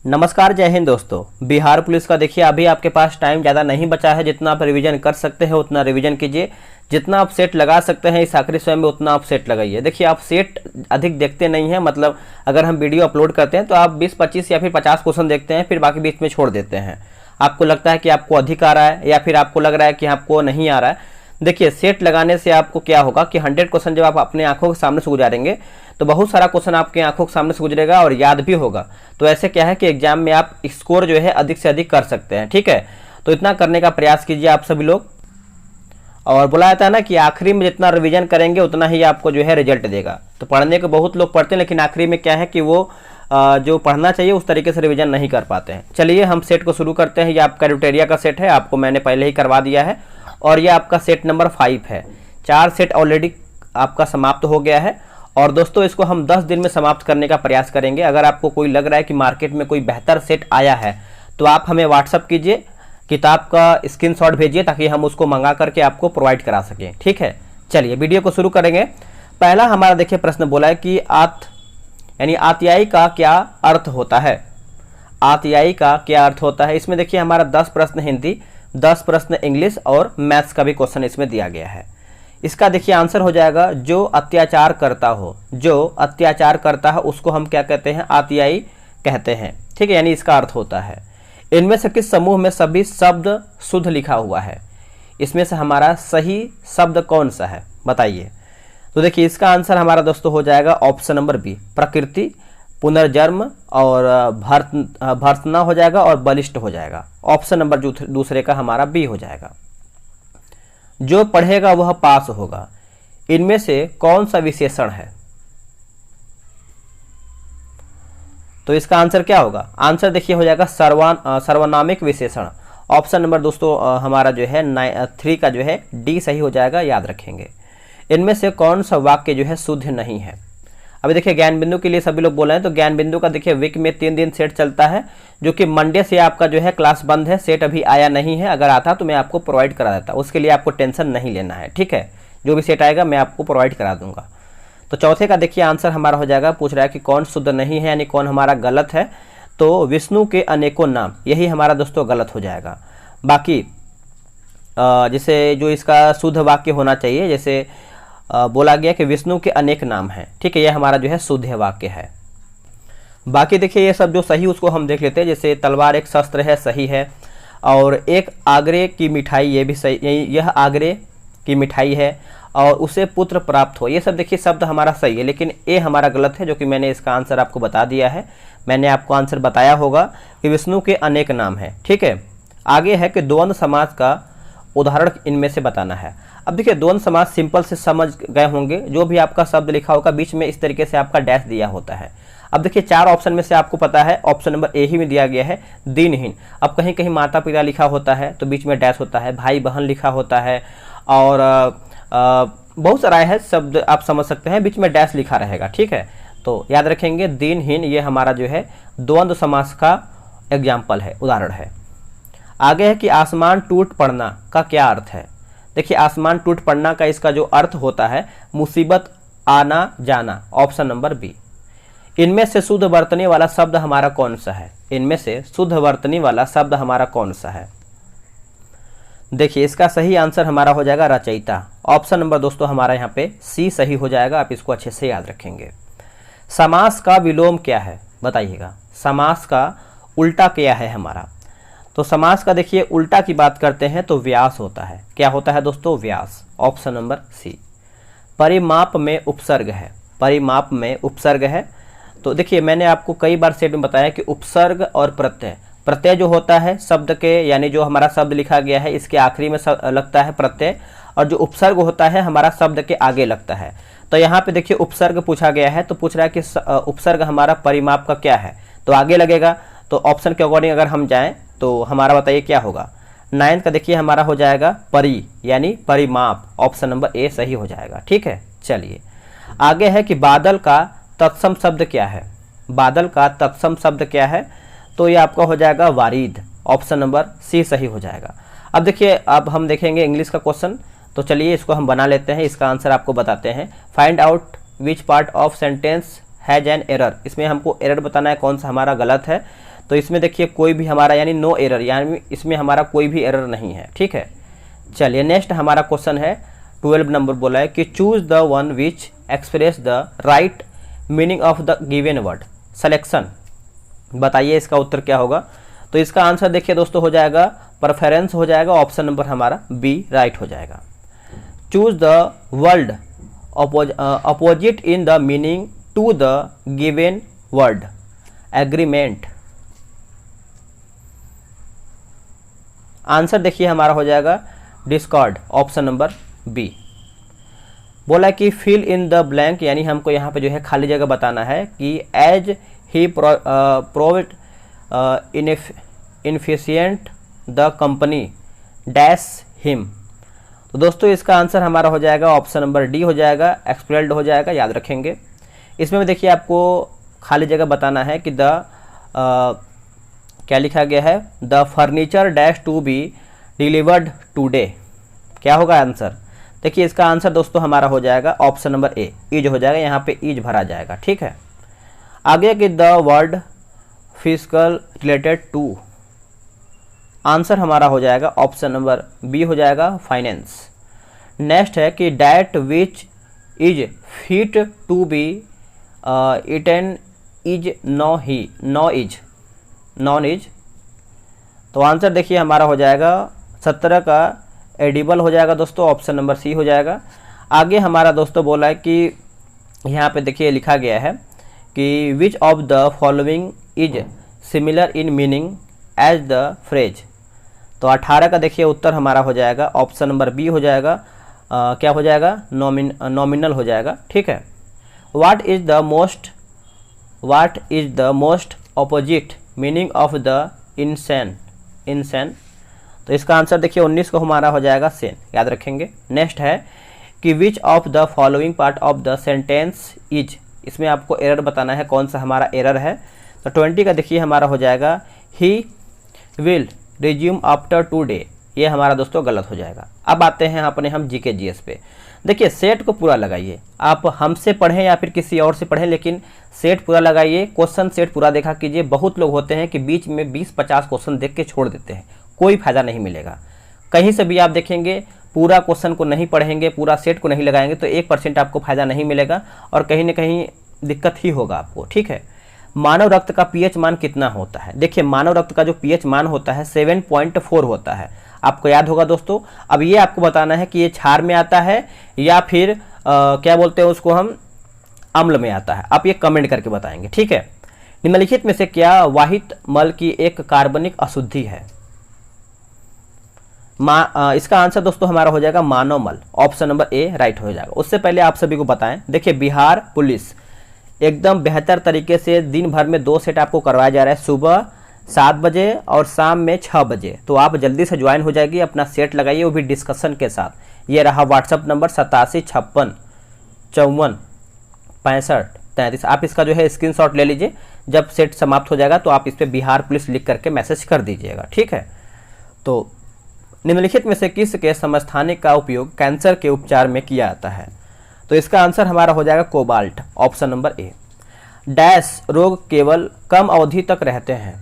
नमस्कार, जय हिंद दोस्तों। बिहार पुलिस का देखिए अभी आपके पास टाइम ज़्यादा नहीं बचा है। जितना आप रिवीजन कर सकते हैं उतना रिवीजन कीजिए। जितना आप सेट लगा सकते हैं इस आखिरी समय में उतना आप सेट लगाइए। देखिए आप सेट अधिक देखते नहीं हैं, मतलब अगर हम वीडियो अपलोड करते हैं तो आप 20-25 या फिर 50 क्वेश्चन देखते हैं, फिर बाकी बीच में छोड़ देते हैं। आपको लगता है कि आपको अधिक आ रहा है या फिर आपको लग रहा है कि आपको नहीं आ रहा है। देखिए सेट लगाने से आपको क्या होगा कि 100 क्वेश्चन जब आप अपने आंखों के सामने से गुजारेंगे तो बहुत सारा क्वेश्चन आपके आंखों के सामने से गुजरेगा और याद भी होगा। तो ऐसे क्या है कि एग्जाम में आप स्कोर जो है अधिक से अधिक कर सकते हैं। ठीक है, तो इतना करने का प्रयास कीजिए आप सभी लोग। और बोला जाता है ना कि आखिरी में जितना रिवीजन करेंगे उतना ही आपको जो है रिजल्ट देगा। तो पढ़ने को बहुत लोग पढ़ते हैं लेकिन आखिरी में क्या है कि वो जो पढ़ना चाहिए उस तरीके से रिवीजन नहीं कर पाते हैं। चलिए हम सेट को शुरू करते हैं। ये आपका ड्यूटेरिया का सेट है, आपको मैंने पहले ही करवा दिया है और ये आपका सेट नंबर 5 है। 4 सेट ऑलरेडी आपका समाप्त हो गया है और दोस्तों इसको हम 10 दिन में समाप्त करने का प्रयास करेंगे। अगर आपको कोई लग रहा है कि मार्केट में कोई बेहतर सेट आया है तो आप हमें व्हाट्सअप कीजिए, किताब का स्क्रीनशॉट भेजिए ताकि हम उसको मंगा करके आपको प्रोवाइड करा सकें। ठीक है, चलिए वीडियो को शुरू करेंगे। पहला हमारा देखिए प्रश्न बोला है कि आत्यायी का क्या अर्थ होता है। आत्यायी का क्या अर्थ होता है। इसमें देखिए हमारा 10 प्रश्न हिंदी, 10 प्रश्न इंग्लिश और मैथ्स का भी क्वेश्चन इसमें दिया गया है। इसका देखिए आंसर हो जाएगा जो अत्याचार करता हो। जो अत्याचार करता है उसको हम क्या कहते हैं, आत्यायी कहते हैं। ठीक है, यानी इसका अर्थ होता है इनमें से किस समूह में सभी शब्द शुद्ध लिखा हुआ है। इसमें से हमारा सही शब्द कौन सा है बताइए। तो देखिए इसका आंसर हमारा दोस्तों हो जाएगा ऑप्शन नंबर बी, प्रकृति, पुनर्जन्म और भर्त्सना हो जाएगा और बलिष्ठ हो जाएगा। ऑप्शन नंबर जो दूसरे का हमारा बी हो जाएगा। जो पढ़ेगा वह पास होगा, इनमें से कौन सा विशेषण है। तो इसका आंसर क्या होगा। आंसर देखिए हो जाएगा सर्वनामिक विशेषण। ऑप्शन नंबर दोस्तों हमारा जो है 3 का जो है डी सही हो जाएगा, याद रखेंगे। इनमें से कौन सा वाक्य जो है शुद्ध नहीं है। अभी देखिए ज्ञान बिंदु के लिए सभी लोग बोल रहे हैं तो ज्ञान बिंदु का देखिए वीक में 3 दिन सेट चलता है, जो कि मंडे से आपका जो है क्लास बंद है। सेट अभी आया नहीं है, अगर आता तो मैं आपको प्रोवाइड करा देता, उसके लिए आपको टेंशन नहीं लेना है। ठीक है, जो भी सेट आएगा मैं आपको प्रोवाइड करा दूंगा। तो चौथे का देखिए आंसर हमारा हो जाएगा, पूछ रहा है कि कौन शुद्ध नहीं है यानी कौन हमारा गलत है। तो विष्णु के अनेकों नाम, यही हमारा दोस्तों गलत हो जाएगा। बाकी जैसे जो इसका शुद्ध वाक्य होना चाहिए, जैसे बोला गया कि विष्णु के अनेक नाम हैं। ठीक है, यह हमारा जो है शुद्ध वाक्य है। बाकी देखिए ये सब जो सही उसको हम देख लेते हैं। जैसे तलवार एक शस्त्र है, सही है। और एक आगरे की मिठाई, ये भी सही, यह आगरे की मिठाई है और उसे पुत्र प्राप्त हो। ये सब देखिए शब्द हमारा सही है, लेकिन ए हमारा गलत है, जो कि मैंने इसका आंसर आपको बता दिया है। मैंने आपको आंसर बताया होगा कि विष्णु के अनेक नाम हैं। ठीक है, आगे है कि द्वंद्व समास का उदाहरण इनमें से बताना है। अब देखिए द्वंद्व समास सिंपल से समझ गए होंगे। जो भी आपका शब्द लिखा होगा बीच में इस तरीके से आपका डैश दिया होता है। अब देखिए 4 ऑप्शन में से आपको पता है ऑप्शन नंबर ए ही में दिया गया है, दिनहीन। अब कहीं कहीं माता पिता लिखा होता है तो बीच में डैश होता है, भाई बहन लिखा होता है और बहुत सारा है शब्द आप समझ सकते हैं, बीच में डैश लिखा रहेगा। ठीक है, तो याद रखेंगे दिनहीन ये हमारा जो है द्वंद्व समास का एग्जाम्पल है, उदाहरण है। आगे है कि आसमान टूट पड़ना का क्या अर्थ है। देखिए आसमान टूट पड़ना का इसका जो अर्थ होता है मुसीबत आना जाना। Option number B. इनमें से शुद्ध वर्तनी वाला शब्द हमारा कौन सा है। इनमें से शुद्ध वर्तनी वाला शब्द हमारा कौन सा है। देखिए इसका सही आंसर हमारा हो जाएगा रचयिता। ऑप्शन नंबर दोस्तों हमारा यहाँ पे सी सही हो जाएगा, आप इसको अच्छे से याद रखेंगे। समास का विलोम क्या है बताइएगा। समास का उल्टा क्या है हमारा। तो समास का देखिए उल्टा की बात करते हैं तो व्यास होता है। क्या होता है दोस्तों, व्यास। ऑप्शन नंबर सी। परिमाप में उपसर्ग है। परिमाप में उपसर्ग है। तो देखिए मैंने आपको कई बार सेट में बताया कि उपसर्ग और प्रत्यय, प्रत्यय जो होता है शब्द के, यानी जो हमारा शब्द लिखा गया है इसके आखिरी में लगता है प्रत्यय, और जो उपसर्ग होता है हमारा शब्द के आगे लगता है। तो यहाँ पे देखिए उपसर्ग पूछा गया है तो पूछ रहा है कि उपसर्ग हमारा परिमाप का क्या है, तो आगे लगेगा। तो ऑप्शन के अकॉर्डिंग अगर हम जाएं तो हमारा बताइए क्या होगा। 9 का देखिए हमारा हो जाएगा परि यानी परिमाप। ऑप्शन नंबर ए सही हो जाएगा। ठीक है, चलिए आगे है कि बादल का तत्सम शब्द क्या है। बादल का तत्सम शब्द क्या है, तो ये आपका हो जाएगा वारिद। ऑप्शन नंबर सी सही हो जाएगा। अब देखिए अब हम देखेंगे इंग्लिश का क्वेश्चन, तो चलिए इसको हम बना लेते हैं। इसका आंसर आपको बताते हैं। Find out which part of sentence has an error. इसमें हमको एरर बताना है, कौन सा हमारा गलत है। तो इसमें देखिए कोई भी हमारा यानी नो एरर, यानी इसमें हमारा कोई भी एरर नहीं है। ठीक है, चलिए नेक्स्ट हमारा क्वेश्चन है 12 नंबर बोला है कि choose the one which express the right meaning of the given word. Selection, बताइए इसका उत्तर क्या होगा। तो इसका आंसर देखिए दोस्तों हो जाएगा प्रेफरेंस हो जाएगा, ऑप्शन नंबर हमारा बी राइट हो जाएगा। Choose the word opposite in the meaning to the given word. Agreement, answer देखिए हमारा हो जाएगा डिस्कॉर्ड, ऑप्शन नंबर बी। बोला कि फिल इन द ब्लैंक, यानी हमको यहाँ पे जो है खाली जगह बताना है कि as he provide insufficient the company dash him. तो दोस्तों इसका आंसर हमारा हो जाएगा ऑप्शन नंबर डी हो जाएगा, एक्सपेल्ड हो जाएगा, याद रखेंगे। इसमें देखिए आपको खाली जगह बताना है कि क्या लिखा गया है, the furniture dash to be delivered today. क्या होगा आंसर, देखिए इसका आंसर दोस्तों हमारा हो जाएगा ऑप्शन नंबर ए, इज हो जाएगा, यहाँ पे इज भरा जाएगा। ठीक है, आगे कि the word physical related to, answer हमारा हो जाएगा ऑप्शन नंबर बी हो जाएगा, फाइनेंस। नेक्स्ट है कि that which is fit to be eaten is known is. तो आंसर देखिए हमारा हो जाएगा 17 का एडिबल हो जाएगा दोस्तों, ऑप्शन नंबर सी हो जाएगा। आगे हमारा दोस्तों बोला है कि यहाँ पे देखिए लिखा गया है कि which of the following is similar in meaning as the phrase. तो 18 का देखिए उत्तर हमारा हो जाएगा ऑप्शन नंबर बी हो जाएगा, क्या हो जाएगा, नॉमिनल हो जाएगा। ठीक है, what is the most opposite meaning of the insane. तो इसका आंसर देखिए 19 को हमारा हो जाएगा सेन, याद रखेंगे। नेक्स्ट है कि which of the following part of the sentence is, इसमें आपको एरर बताना है, कौन सा हमारा एरर है। तो 20 का देखिए हमारा हो जाएगा he will resume after 2 day, ये हमारा दोस्तों गलत हो जाएगा। अब आते हैं अपने हम जीके जीएस पे। देखिए सेट को पूरा लगाइए, आप हमसे पढ़ें या फिर किसी और से पढ़ें, लेकिन सेट पूरा लगाइए, क्वेश्चन सेट पूरा देखा कीजिए। बहुत लोग होते हैं कि बीच में 20-50 क्वेश्चन देख के छोड़ देते हैं, कोई फायदा नहीं मिलेगा। कहीं से भी आप देखेंगे पूरा क्वेश्चन को नहीं पढ़ेंगे, पूरा सेट को नहीं लगाएंगे तो 1% आपको फायदा नहीं मिलेगा और कहीं ना कहीं दिक्कत ही होगा आपको। ठीक है, मानव रक्त का पीएच मान कितना होता है। देखिए मानव रक्त का जो पीएच मान होता है 7.4 होता है, आपको याद होगा दोस्तों। अब ये आपको बताना है कि ये क्षार में आता है या फिर क्या बोलते हैं उसको हम, अम्ल में आता है। आप ये कमेंट करके बताएंगे। ठीक है, निम्नलिखित में से क्या वाहित मल की एक कार्बनिक अशुद्धि है। इसका आंसर दोस्तों हमारा हो जाएगा मानव मल, ऑप्शन नंबर ए राइट हो जाएगा। उससे पहले आप सभी को बताएं, देखिए बिहार पुलिस एकदम बेहतर तरीके से दिन भर में 2 सेट आपको करवाया जा रहा है, सुबह 7 बजे और शाम में 6 बजे। तो आप जल्दी से ज्वाइन हो जाएगी, अपना सेट लगाइए, वो भी डिस्कशन के साथ। ये रहा व्हाट्सअप नंबर 87 56 54 65 33। आप इसका जो है स्क्रीनशॉट ले लीजिए, जब सेट समाप्त हो जाएगा तो आप इस पर बिहार पुलिस लिख करके मैसेज कर दीजिएगा। ठीक है, तो निम्नलिखित में से किस के समस्थानिक का उपयोग कैंसर के उपचार में किया जाता है। तो इसका आंसर हमारा हो जाएगा cobalt, option number A. Dash रोग केवल कम अवधि तक रहते हैं।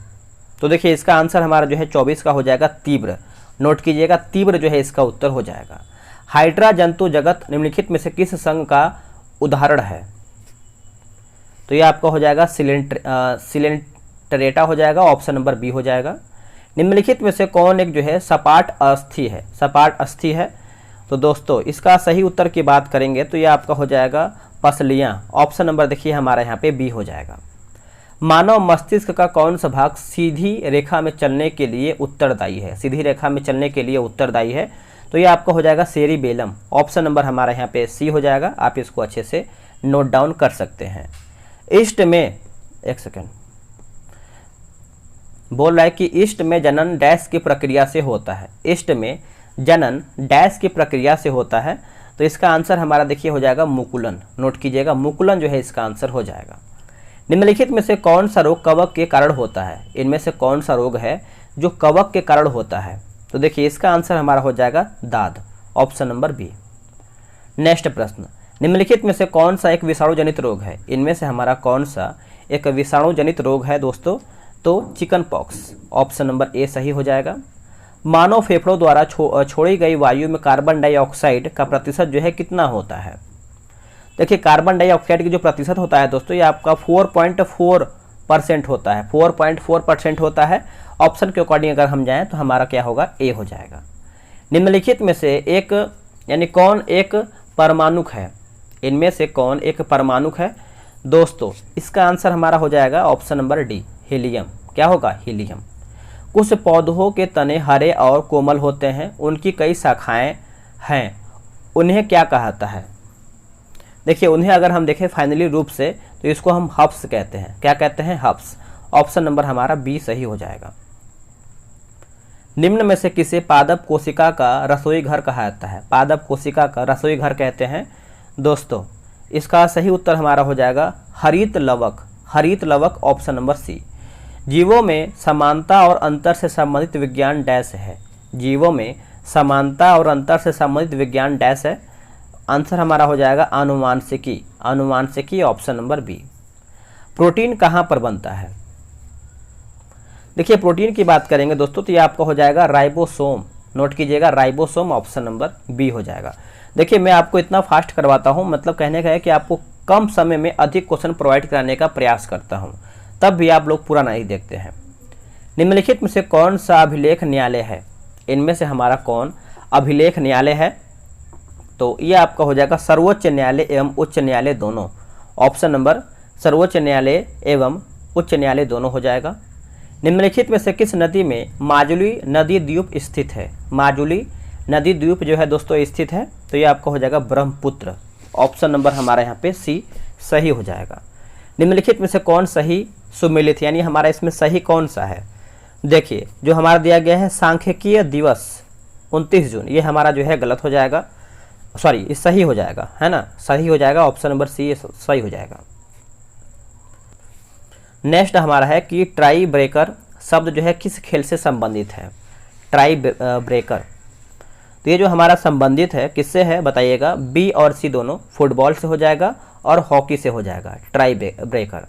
तो देखिए इसका आंसर हमारा जो है 24 का हो जाएगा तीव्र, नोट कीजिएगा तीव्र जो है इसका उत्तर हो जाएगा। हाइड्रा जंतु जगत निम्नलिखित में से किस संघ का उदाहरण है। तो ये आपका हो जाएगा सिलेंटरेटा हो जाएगा, ऑप्शन नंबर बी हो जाएगा। निम्नलिखित में से कौन एक जो है सपाट अस्थि है, सपाट अस्थि है। तो दोस्तों इसका सही उत्तर की बात करेंगे तो ये आपका हो जाएगा पसलियाँ, ऑप्शन नंबर देखिए हमारा यहाँ पे बी हो जाएगा। मानव मस्तिष्क का कौन सा भाग सीधी रेखा में चलने के लिए उत्तरदायी है, सीधी रेखा में चलने के लिए उत्तरदायी है। तो ये आपका हो जाएगा सेरिबेलम, ऑप्शन नंबर हमारा यहाँ पे सी हो जाएगा। आप इसको अच्छे से नोट डाउन कर सकते हैं। ईस्ट में, एक सेकेंड, बोल रहा है कि ईस्ट में जनन डैश की प्रक्रिया से होता है। ईस्ट में जनन डैश की प्रक्रिया से होता है। तो इसका आंसर हमारा देखिए हो जाएगा मुकुलन, नोट कीजिएगा मुकुलन जो है इसका आंसर हो जाएगा। निम्नलिखित में से कौन सा रोग कवक के कारण होता है। इनमें से कौन सा रोग है जो कवक के कारण होता है। तो देखिए इसका आंसर हमारा हो जाएगा दाद, ऑप्शन नंबर बी। नेक्स्ट प्रश्न, निम्नलिखित में से कौन सा एक विषाणु जनित रोग है। इनमें से हमारा कौन सा एक विषाणु जनित रोग है दोस्तों। तो chicken pox, option number A सही हो जाएगा। मानव फेफड़ों द्वारा छोड़ी गई वायु में कार्बन डाइऑक्साइड का प्रतिशत जो है कितना होता है? देखिए कार्बन डाइऑक्साइड की जो प्रतिशत होता है दोस्तों ये आपका 4.4% होता है, 4.4% होता है। ऑप्शन के अकॉर्डिंग अगर हम जाएं तो हमारा क्या होगा, ए हो जाएगा। निम्नलिखित में से एक यानी कौन एक परमाणुक है? इनमें से कौन एक परमाणुक है दोस्तों? इसका आंसर हमारा हो जाएगा ऑप्शन नंबर डी, हीलियम। क्या होगा, हीलियम। कुछ पौधों के तने हरे और कोमल होते हैं, उनकी कई शाखाएं हैं, उन्हें क्या कहता है? देखिए उन्हें अगर हम देखें फाइनली रूप से तो इसको हम हब्स कहते हैं। क्या कहते हैं, हब्स। ऑप्शन नंबर हमारा बी सही हो जाएगा। निम्न में से किसे पादप कोशिका का रसोई घर कहा जाता है? पादप कोशिका का रसोई घर कहते हैं दोस्तों। इसका सही उत्तर हमारा हो जाएगा हरित लवक, हरित लवक, ऑप्शन नंबर सी। जीवों में समानता और अंतर से संबंधित विज्ञान डैश है? जीवों में समानता और अंतर से संबंधित विज्ञान डैश है? आंसर हमारा हो जाएगा आनुवांशिकी, आनुवांशिकी, ऑप्शन नंबर बी। प्रोटीन कहाँ पर बनता है? देखिए प्रोटीन की बात करेंगे दोस्तों तो ये आपका हो जाएगा राइबोसोम, नोट कीजिएगा राइबोसोम, ऑप्शन नंबर बी हो जाएगा। देखिए मैं आपको इतना फास्ट करवाता हूँ, मतलब कहने का है कि आपको कम समय में अधिक क्वेश्चन प्रोवाइड कराने का प्रयास करता हूँ, तब भी आप लोग पूरा नहीं देखते हैं। निम्नलिखित में से कौन सा अभिलेख न्यायालय है? इनमें से हमारा कौन अभिलेख न्यायालय है? तो ये आपका हो जाएगा सर्वोच्च न्यायालय एवं उच्च न्यायालय दोनों। ऑप्शन नंबर सर्वोच्च न्यायालय एवं उच्च न्यायालय दोनों हो जाएगा। निम्नलिखित में से किस नदी में माजुली नदी द्वीप स्थित है? माजुली नदी द्वीप जो है दोस्तों स्थित है, तो ये आपका हो जाएगा ब्रह्मपुत्र। ऑप्शन नंबर हमारा यहाँ पे सी सही हो जाएगा। निम्नलिखित में से कौन सही सुमेलित, यानी हमारा इसमें सही कौन सा है? देखिए जो हमारा दिया गया है सांख्यिकीय दिवस 29 जून, ये हमारा जो है गलत हो जाएगा, सॉरी ये सही हो जाएगा, है ना, सही हो जाएगा। ऑप्शन नंबर सी सही हो जाएगा। नेक्स्ट हमारा है कि ट्राई ब्रेकर शब्द जो है किस खेल से संबंधित है? ट्राई ब्रेकर, तो ये जो हमारा संबंधित है किससे है बताइएगा? बी और सी दोनों, फुटबॉल से हो जाएगा और हॉकी से हो जाएगा। Try breaker.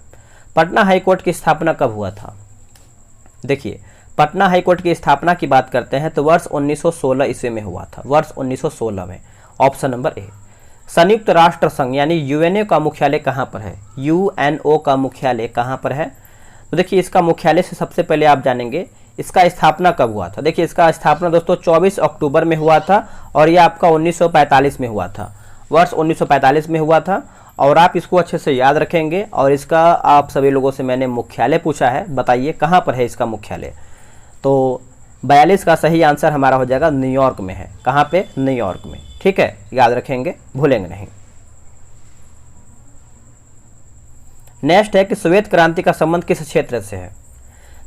पटना हाईकोर्ट की स्थापना कब हुआ था? देखिए पटना हाईकोर्ट की स्थापना की बात करते हैं तो वर्ष 1916 ईस्वी में हुआ था, वर्ष 1916 में। Option number A. संयुक्त राष्ट्र संघ यानी यूएनओ का मुख्यालय कहाँ पर है? यूएनओ का मुख्यालय कहाँ पर है? तो देखिए इसका मुख्यालय से सबसे पहले आप जानेंगे इसका स्थापना कब हुआ था। देखिए इसका स्थापना दोस्तों 24 अक्टूबर में हुआ था और यह आपका 1945 में हुआ था, वर्ष 1945 में हुआ था। और आप इसको अच्छे से याद रखेंगे। और इसका आप सभी लोगों से मैंने मुख्यालय पूछा है, बताइए कहाँ पर है इसका मुख्यालय? तो 42 का सही आंसर हमारा हो जाएगा न्यूयॉर्क में है। कहाँ पे? न्यूयॉर्क में। ठीक है, याद रखेंगे, भूलेंगे नहीं। नेक्स्ट है कि श्वेत क्रांति का संबंध किस क्षेत्र से है?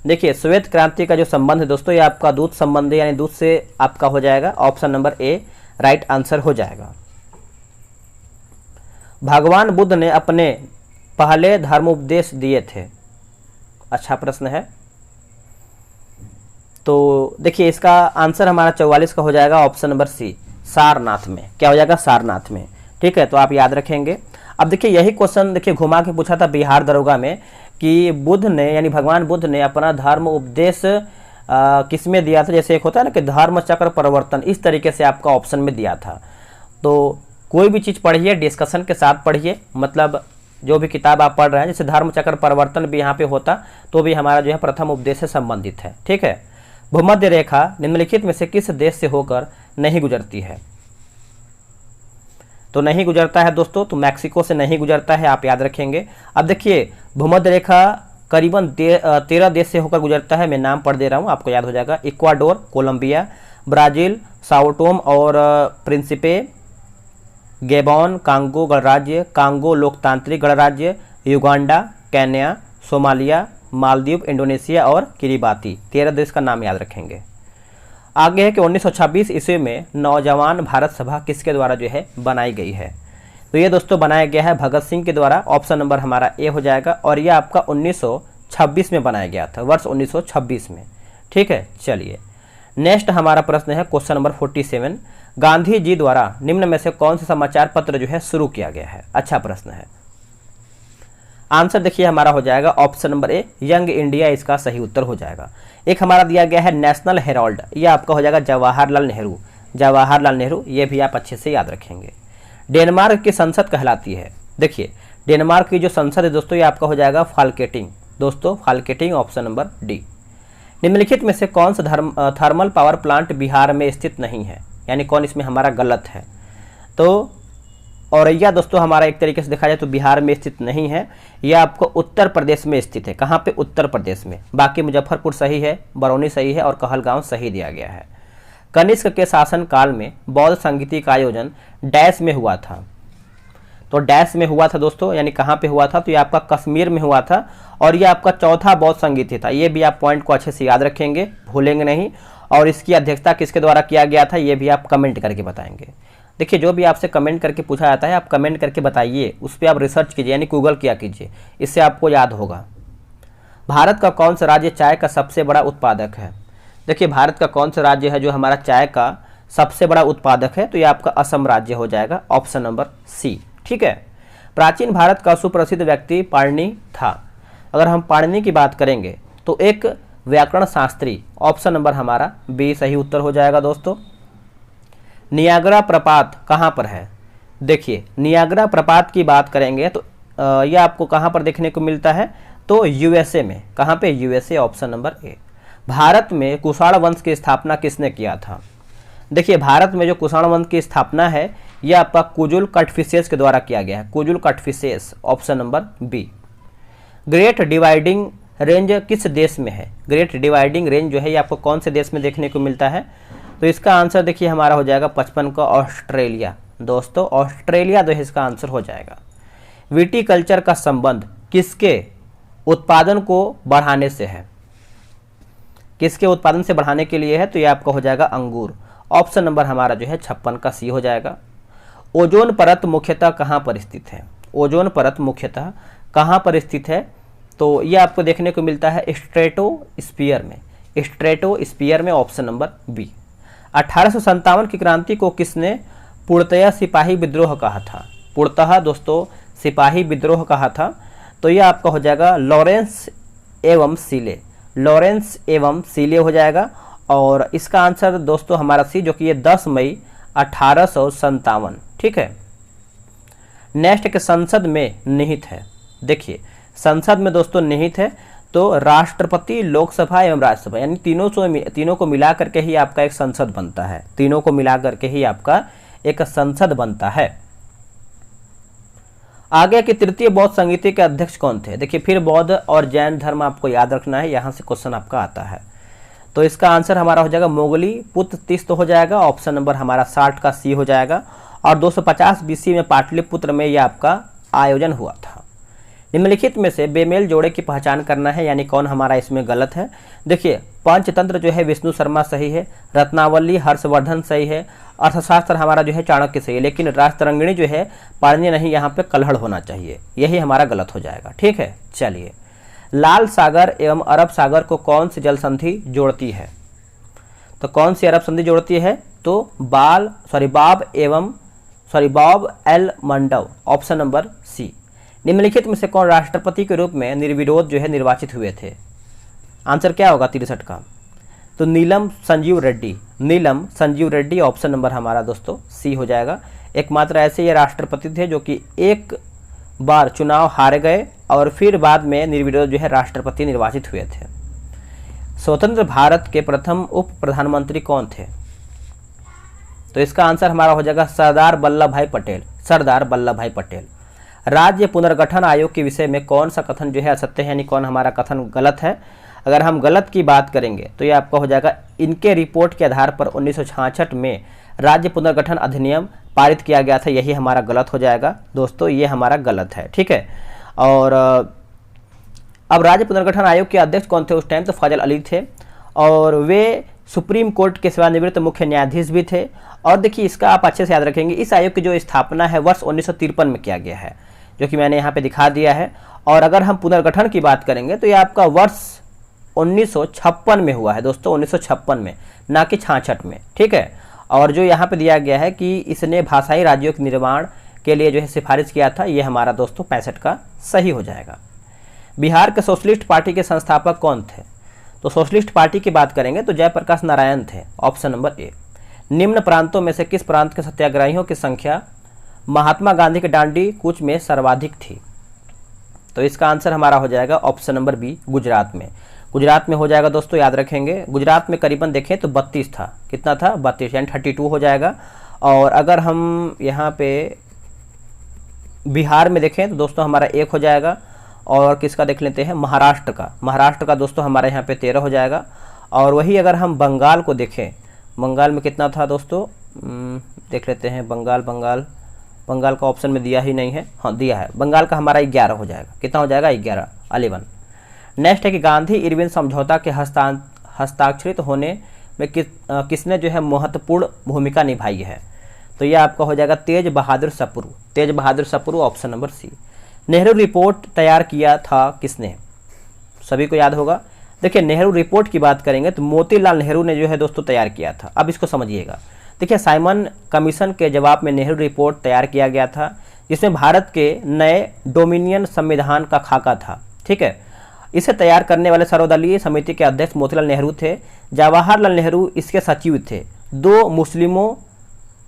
देखिए श्वेत क्रांति का जो संबंध है दोस्तों ये आपका दूध संबंध है, यानी दूध से आपका हो जाएगा। Option number A right answer हो जाएगा। भगवान बुद्ध ने अपने पहले धर्मोपदेश दिए थे? अच्छा प्रश्न है। तो देखिए इसका आंसर हमारा 44 का हो जाएगा। ऑप्शन नंबर सी सारनाथ में। क्या हो जाएगा? सारनाथ में। ठीक है, तो आप याद रखेंगे। अब देखिए यही क्वेश्चन देखिए घुमा के पूछा था बिहार दरोगा में कि बुद्ध ने यानी भगवान बुद्ध ने अपना धर्म उपदेश किस में दिया था? जैसे एक होता है ना कि धर्म चक्र परिवर्तन, इस तरीके से आपका ऑप्शन में दिया था। तो कोई भी चीज़ पढ़िए डिस्कशन के साथ पढ़िए, मतलब जो भी किताब आप पढ़ रहे हैं, जैसे धर्म चक्र परिवर्तन भी यहाँ पे होता तो भी हमारा जो है प्रथम उपदेश से संबंधित है। ठीक है। भूमध्य रेखा निम्नलिखित में से किस देश से होकर नहीं गुजरती है? तो नहीं गुजरता है दोस्तों, तो मैक्सिको से नहीं गुजरता है, आप याद रखेंगे। अब देखिए भूमध्य रेखा करीबन 13 देश से होकर गुजरता है। मैं नाम पढ़ दे रहा हूँ, आपको याद हो जाएगा। Ecuador, Colombia, Brazil, Sao Tome और प्रिंसिपे, गैबोन, कांगो गणराज्य, कांगो लोकतांत्रिक गणराज्य, Uganda, Kenya, Somalia, Maldives, Indonesia और किरिबाती। 13 देश का नाम याद रखेंगे। आगे है कि 1926 ईस्वी में नौजवान भारत सभा किसके द्वारा जो है बनाई गई है? तो ये दोस्तों बनाया गया है भगत सिंह के द्वारा। ऑप्शन नंबर हमारा ए हो जाएगा। और ये आपका 1926 में बनाया गया था, वर्ष 1926 में। ठीक है, चलिए नेक्स्ट हमारा प्रश्न है क्वेश्चन नंबर 47। गांधी जी द्वारा निम्न में से कौन सा समाचार पत्र जो है शुरू किया गया है? अच्छा प्रश्न है। आंसर देखिए हमारा हो जाएगा option number A, young India इसका सही उत्तर हो जाएगा। एक हमारा दिया गया है नेशनल हेराल्ड, ये आपका हो जाएगा जवाहरलाल नेहरू, जवाहरलाल नेहरू, ये भी आप अच्छे से याद रखेंगे। डेनमार्क की संसद कहलाती है, देखिए डेनमार्क की जो संसद है दोस्तों ये आपका हो जाएगा फाल्केटिंग, दोस्तों फाल्केटिंग, ऑप्शन नंबर डी। निम्नलिखित में से कौन सा थर्मल पावर प्लांट बिहार में स्थित नहीं है, यानी कौन इसमें हमारा गलत है। तो औरैया दोस्तों हमारा एक तरीके से देखा जाए तो बिहार में स्थित नहीं है, यह आपको उत्तर प्रदेश में स्थित है। कहाँ पे, उत्तर प्रदेश में। बाकी मुजफ्फरपुर सही है, बरौनी सही है और कहलगांव सही दिया गया है। कनिष्क के शासन काल में बौद्ध संगीति का आयोजन डैश में हुआ था, तो डैश में हुआ था दोस्तों, यानी कहाँ पे हुआ था, तो ये आपका कश्मीर में हुआ था और ये आपका चौथा बौद्ध संगीति था। ये भी आप पॉइंट को अच्छे से याद रखेंगे, भूलेंगे नहीं। और इसकी अध्यक्षता किसके द्वारा किया गया था ये भी आप कमेंट करके बताएंगे। देखिए जो भी आपसे कमेंट करके पूछा जाता है आप कमेंट करके बताइए, उस पर आप रिसर्च कीजिए, यानी गूगल किया कीजिए, इससे आपको याद होगा। भारत का कौन सा राज्य चाय का सबसे बड़ा उत्पादक है। देखिए भारत का कौन सा राज्य है जो हमारा चाय का सबसे बड़ा उत्पादक है, तो ये आपका असम राज्य हो जाएगा, ऑप्शन नंबर सी। ठीक है। प्राचीन भारत का सुप्रसिद्ध व्यक्ति पाणिनि था। अगर हम पाणिनि की बात करेंगे तो एक व्याकरण शास्त्री, ऑप्शन नंबर हमारा बी सही उत्तर हो जाएगा दोस्तों। नियाग्रा प्रपात कहाँ पर है। देखिए नियाग्रा प्रपात की बात करेंगे तो यह आपको कहाँ पर देखने को मिलता है, तो यूएसए में। कहाँ पे, USA, option number A. Bharat में कुषाण वंश की स्थापना किसने किया था। देखिए भारत में जो कुषाण वंश की स्थापना है यह आपका कुजुल कटफिसेस के द्वारा किया गया है, Kujula Kadphises, option number B. Great dividing range किस देश में है। ग्रेट डिवाइडिंग रेंज जो है ये आपको कौन से देश में देखने को मिलता है, तो इसका आंसर देखिए हमारा हो जाएगा 55 का ऑस्ट्रेलिया। दोस्तों ऑस्ट्रेलिया जो है इसका आंसर हो जाएगा। विटीकल्चर का संबंध किसके उत्पादन को बढ़ाने से है, किसके उत्पादन से बढ़ाने के लिए है, तो ये आपका हो जाएगा अंगूर, ऑप्शन नंबर हमारा जो है 56 का सी हो जाएगा। ओजोन परत मुख्यतः कहाँ पर स्थित है। ओजोन परत मुख्यतः कहाँ पर स्थित है, तो ये आपको देखने को मिलता है स्ट्रेटोस्फीयर में, स्ट्रेटोस्फीयर में, ऑप्शन नंबर बी। 1857 की क्रांति को किसने पूर्णतः सिपाही विद्रोह कहा था। पूर्णतः दोस्तों सिपाही विद्रोह कहा था, तो यह आपका हो जाएगा लॉरेंस एवं सीले, लॉरेंस एवं सीले हो जाएगा। और इसका आंसर दोस्तों हमारा सी, जो कि ये 10 मई 1857। ठीक है। नेक्स्ट के संसद में निहित है। देखिए संसद में दोस्तों निहित है तो राष्ट्रपति, लोकसभा एवं राज्यसभा, यानी तीनों को मिला करके ही आपका एक संसद बनता है, तीनों को मिला करके ही आपका एक संसद बनता है। आगे की तृतीय बौद्ध संगीति के अध्यक्ष कौन थे। देखिए फिर बौद्ध और जैन धर्म आपको याद रखना है, यहाँ से क्वेश्चन आपका आता है। तो इसका आंसर हमारा हो जाएगा मोगली पुत्र तीस्त हो जाएगा, ऑप्शन नंबर हमारा 60 का सी हो जाएगा। और 250 बीसी में पाटलिपुत्र में यह आपका आयोजन हुआ था। निम्नलिखित में से बेमेल जोड़े की पहचान करना है, यानी कौन हमारा इसमें गलत है। देखिए पंचतंत्र जो है विष्णु शर्मा सही है, रत्नावली हर्षवर्धन सही है, अर्थशास्त्र हमारा जो है चाणक्य सही है, लेकिन राजतरंगिणी जो है पाणिनि नहीं, यहाँ पे कल्हड़ होना चाहिए, यही हमारा गलत हो जाएगा। ठीक है। चलिए लाल सागर एवं अरब सागर को कौन सी जल संधि जोड़ती है, तो कौन सी अरब संधि जोड़ती है, तो Bab el Mandeb, option number C. निम्नलिखित में से कौन राष्ट्रपति के रूप में निर्विरोध जो है निर्वाचित हुए थे। आंसर क्या होगा 63 का, तो नीलम संजीव रेड्डी, नीलम संजीव रेड्डी, ऑप्शन नंबर हमारा दोस्तों सी हो जाएगा। एकमात्र ऐसे ये राष्ट्रपति थे जो कि एक बार चुनाव हार गए और फिर बाद में निर्विरोध जो है राष्ट्रपति निर्वाचित हुए थे। स्वतंत्र भारत के प्रथम उप प्रधानमंत्री कौन थे, तो इसका आंसर हमारा हो जाएगा सरदार वल्लभ भाई पटेल, सरदार वल्लभ भाई पटेल। राज्य पुनर्गठन आयोग के विषय में कौन सा कथन जो है असत्य है, यानी कौन हमारा कथन गलत है। अगर हम गलत की बात करेंगे तो ये आपका हो जाएगा इनके रिपोर्ट के आधार पर 1966 में राज्य पुनर्गठन अधिनियम पारित किया गया था, यही हमारा गलत हो जाएगा दोस्तों, ये हमारा गलत है। ठीक है। और अब राज्य पुनर्गठन आयोग के अध्यक्ष कौन थे उस टाइम, तो फजल अली थे और वे सुप्रीम कोर्ट के सेवानिवृत्त मुख्य न्यायाधीश भी थे। और देखिए इसका आप अच्छे से याद रखेंगे, इस आयोग की जो स्थापना है वर्ष 1953 में किया गया है, जो कि मैंने यहाँ पे दिखा दिया है। और अगर हम पुनर्गठन की बात करेंगे तो ये आपका वर्ष 1956 में हुआ है दोस्तों, 1956 में, ना कि 66 में। ठीक है। और जो यहाँ पे दिया गया है कि इसने भाषाई राज्यों के निर्माण के लिए जो है सिफारिश किया था, ये हमारा दोस्तों 65 का सही हो जाएगा। बिहार के सोशलिस्ट पार्टी के संस्थापक कौन थे? तो सोशलिस्ट पार्टी की बात करेंगे तो जयप्रकाश नारायण थे, ऑप्शन नंबर ए। निम्न प्रांतों में से किस प्रांत के सत्याग्रहियों की संख्या महात्मा गांधी के दांडी कूच में सर्वाधिक थी? तो इसका आंसर हमारा हो जाएगा ऑप्शन नंबर बी, गुजरात में। गुजरात में हो जाएगा दोस्तों, याद रखेंगे। गुजरात में करीबन देखें तो 32 था, कितना था? 32, यानी 32 हो जाएगा। और अगर हम यहाँ पे बिहार में देखें तो दोस्तों हमारा 1 हो जाएगा। और किसका देख लेते हैं? महाराष्ट्र का। महाराष्ट्र का दोस्तों हमारे यहाँ पे 13 हो जाएगा। और वही अगर हम बंगाल को देखें, बंगाल में कितना था दोस्तों? देख लेते हैं। बंगाल का ऑप्शन में दिया ही नहीं है, हाँ दिया है। बंगाल का हमारा 11 हो जाएगा। कितना हो जाएगा? 11। नेक्स्ट है कि गांधी इरविन समझौता के हस्ताक्षरित होने में किसने जो है महत्वपूर्ण भूमिका निभाई है? तो यह आपका हो जाएगा Tej Bahadur Sapru, option number C. Nehru report तैयार किया था किसने? सभी को याद होगा। देखिए, नेहरू रिपोर्ट की बात करेंगे तो मोतीलाल नेहरू ने जो है दोस्तों तैयार किया था। अब इसको समझिएगा। देखिए, साइमन कमीशन के जवाब में नेहरू रिपोर्ट तैयार किया गया था, जिसमें भारत के नए डोमिनियन संविधान का खाका था। ठीक है, इसे तैयार करने वाले सर्वदलीय समिति के अध्यक्ष मोतीलाल नेहरू थे। जवाहरलाल नेहरू इसके सचिव थे। 2 मुस्लिमों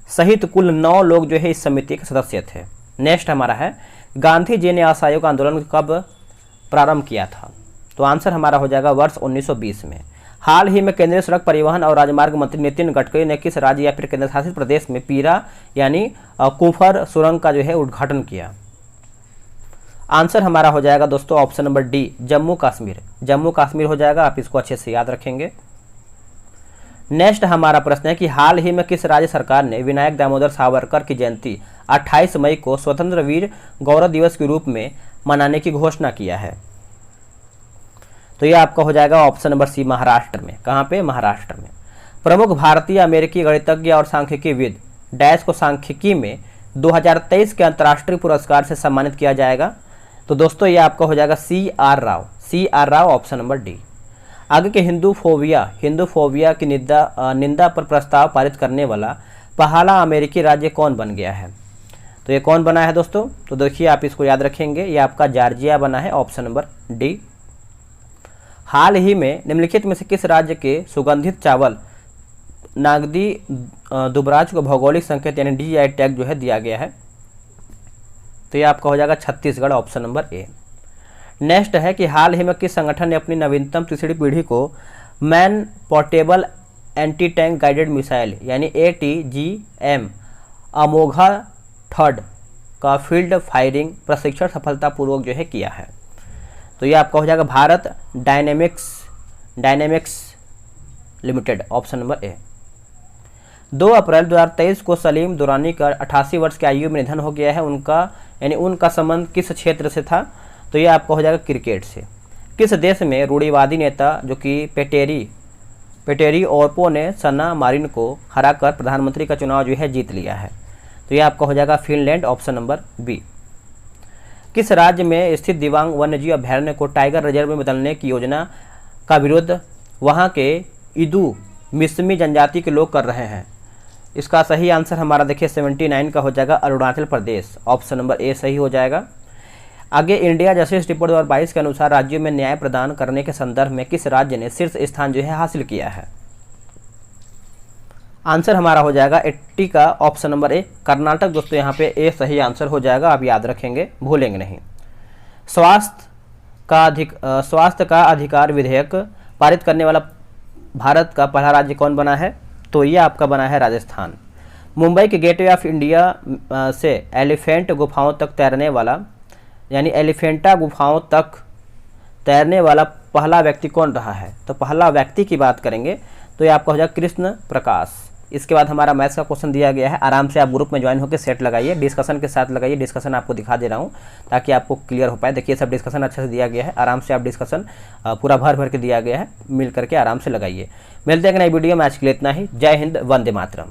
सहित कुल 9 लोग जो है इस समिति के सदस्य थे। नेक्स्ट हमारा है, गांधी जी ने असहयोग आंदोलन कब प्रारंभ किया था? तो आंसर हमारा हो जाएगा वर्ष 1920 में। हाल ही में केंद्रीय सड़क परिवहन और राजमार्ग मंत्री नितिन गडकरी ने किस राज्य या फिर केंद्र शासित प्रदेश में पीरा यानी कुफर सुरंग का जो है उद्घाटन किया? आंसर हमारा हो जाएगा दोस्तों option number D, Jammu Kashmir हो जाएगा। आप इसको अच्छे से याद रखेंगे। नेक्स्ट हमारा प्रश्न है कि हाल ही में किस राज्य सरकार ने विनायक दामोदर सावरकर की जयंती 28 मई को स्वतंत्र वीर गौरव दिवस के रूप में मनाने की घोषणा किया है? तो यह आपका हो जाएगा ऑप्शन नंबर सी, महाराष्ट्र में। कहाँ पे? महाराष्ट्र में। प्रमुख भारतीय अमेरिकी गणितज्ञ और सांख्यिकीविद डैश को सांख्यिकी में 2023 के अंतर्राष्ट्रीय पुरस्कार से सम्मानित किया जाएगा? तो दोस्तों ये आपका हो जाएगा CR Rao, option number D. आगे के हिंदूफोबिया की निंदा पर प्रस्ताव पारित करने वाला पहला अमेरिकी राज्य कौन बन गया है? तो ये कौन बना है दोस्तों? तो देखिए, आप इसको याद रखेंगे, ये आपका जॉर्जिया बना है, ऑप्शन नंबर डी। हाल ही में निम्नलिखित में से किस राज्य के सुगंधित चावल नागदी दुबराज को भौगोलिक संकेत यानी DI टैग जो है दिया गया है? तो ये आपका हो जाएगा Chhattisgarh, option number A. Next है कि हाल ही में किस संगठन ने अपनी नवीनतम तीसरी पीढ़ी को man portable anti tank guided missile यानी ATGM अमोघा थर्ड का फील्ड फायरिंग प्रशिक्षण सफलतापूर्वक जो है किया है? तो ये आपका हो जाएगा Bharat dynamics limited, option number A. 2 अप्रैल 2023 को सलीम दुरानी का 88 वर्ष की आयु में निधन हो गया है। उनका संबंध किस क्षेत्र से था? तो ये आपका हो जाएगा क्रिकेट से। किस देश में रूढ़िवादी नेता जो कि पेटेरी ओरपो ने सन्ना मारिन को हराकर प्रधानमंत्री का चुनाव जो है जीत लिया है? तो ये आपका हो जाएगा फिनलैंड, ऑप्शन नंबर बी। किस राज्य में स्थित दिबांग वन्यजीव अभयारण्य को टाइगर रिजर्व में बदलने की योजना का विरोध वहां के इदू मिसमी जनजाति के लोग कर रहे हैं? इसका सही आंसर हमारा देखिए 79 का हो जाएगा Arunachal Pradesh, option number A सही हो जाएगा। आगे इंडिया जस्टिस रिपोर्ट 2022 के अनुसार राज्यों में न्याय प्रदान करने के संदर्भ में किस राज्य ने शीर्ष स्थान जो है हासिल किया है? आंसर हमारा हो जाएगा 80 का ऑप्शन नंबर ए, कर्नाटक। दोस्तों यहाँ पे ए सही आंसर हो जाएगा, आप याद रखेंगे, भूलेंगे नहीं। स्वास्थ्य का अधिकार विधेयक पारित करने वाला भारत का पहला राज्य कौन बना है? तो ये आपका बना है राजस्थान। मुंबई के गेटवे ऑफ इंडिया से एलिफेंट गुफाओं तक तैरने वाला यानी एलिफेंटा गुफाओं तक तैरने वाला पहला व्यक्ति कौन रहा है? तो पहला व्यक्ति की बात करेंगे तो ये आपका हो जाएगा कृष्ण प्रकाश। इसके बाद हमारा मैथ्स का क्वेश्चन दिया गया है, आराम से आप ग्रुप में ज्वाइन होकर सेट लगाइए, डिस्कशन के साथ लगाइए। डिस्कशन आपको दिखा दे रहा हूँ ताकि आपको क्लियर हो पाए। देखिए सब डिस्कशन अच्छे से दिया गया है, आराम से आप डिस्कशन पूरा भर के दिया गया है, मिल करके आराम से लगाइए। मिलते हैं नई वीडियो में, आज के लिए इतना ही। जय हिंद, वंदे मातरम।